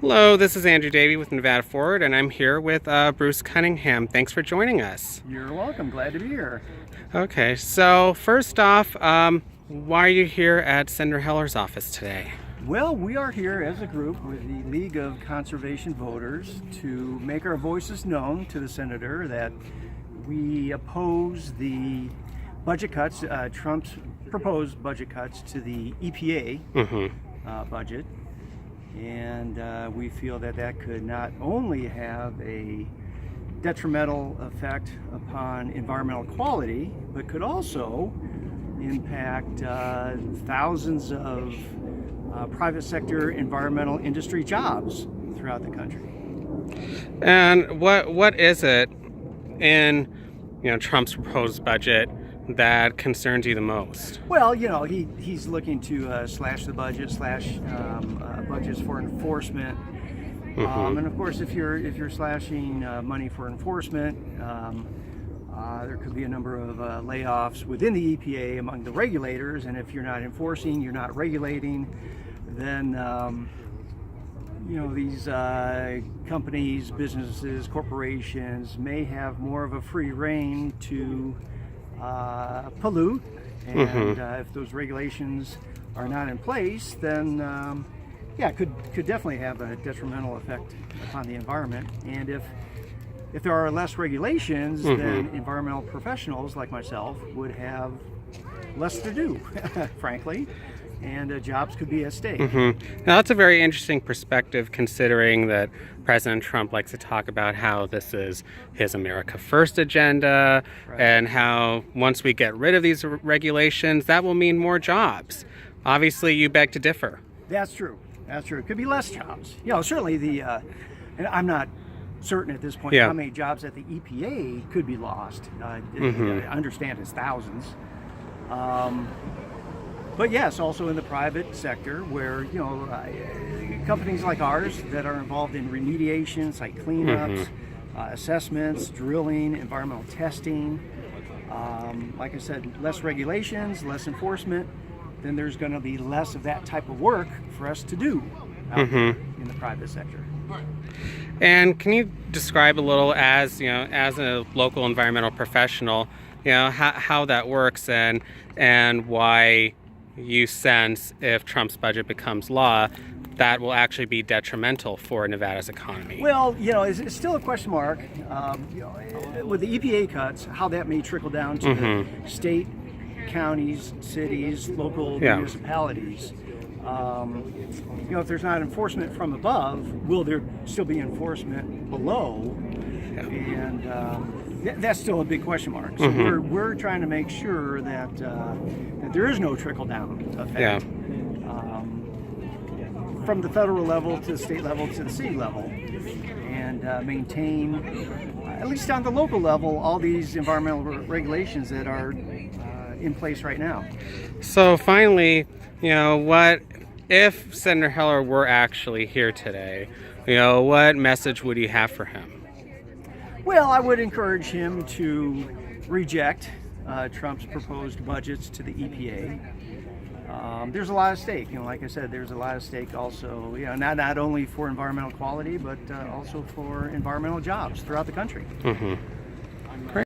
Hello, this is Andrew Davey with Nevada Forward, and I'm here with Bruce Cunningham. Thanks for joining us. You're welcome. Glad to be here. Okay, so first off, why are you here at Senator Heller's office today? Well, we are here as a group with the League of Conservation Voters to make our voices known to the senator that we oppose the budget cuts, Trump's proposed budget cuts to the EPA budget. And we feel that that could not only have a detrimental effect upon environmental quality, but could also impact thousands of private sector environmental industry jobs throughout the country. And what is it in Trump's proposed budget that concerns you the most? Well, he's looking to slash the budget, slash budgets for enforcement. And of course, if you're slashing money for enforcement, there could be a number of layoffs within the EPA among the regulators. And if you're not enforcing, you're not regulating, then these companies, businesses, corporations may have more of a free rein to pollute. And if those regulations are not in place, then it could definitely have a detrimental effect upon the environment. And if there are less regulations, then environmental professionals like myself would have less to do, frankly, and jobs could be at stake. Now, that's a very interesting perspective, considering that President Trump likes to talk about how this is his America First agenda, and how once we get rid of these regulations, that will mean more jobs. Obviously, you beg to differ. That's true. That's true. It could be less jobs. Certainly and I'm not certain at this point how many jobs at the EPA could be lost. I understand it's thousands. But yes, also in the private sector where, companies like ours that are involved in remediation, site cleanups, assessments, drilling, environmental testing. Like I said, less regulations, less enforcement, then there's going to be less of that type of work for us to do out there in the private sector. And can you describe a little, as a local environmental professional, how that works and why you sense if Trump's budget becomes law, that will actually be detrimental for Nevada's economy? Well, it's still a question mark. With the EPA cuts, how that may trickle down to the state, counties, cities, local municipalities. If there's not enforcement from above, will there still be enforcement below? And that's still a big question mark. So we're trying to make sure that there is no trickle down effect from the federal level to the state level to the city level, and maintain, at least on the local level, all these environmental regulations that are in place right now. So finally, what if Senator Heller were actually here today? What message would you have for him? Well, I would encourage him to reject Trump's proposed budgets to the EPA. There's a lot at stake. Like I said, there's a lot at stake also, not only for environmental quality, but also for environmental jobs throughout the country.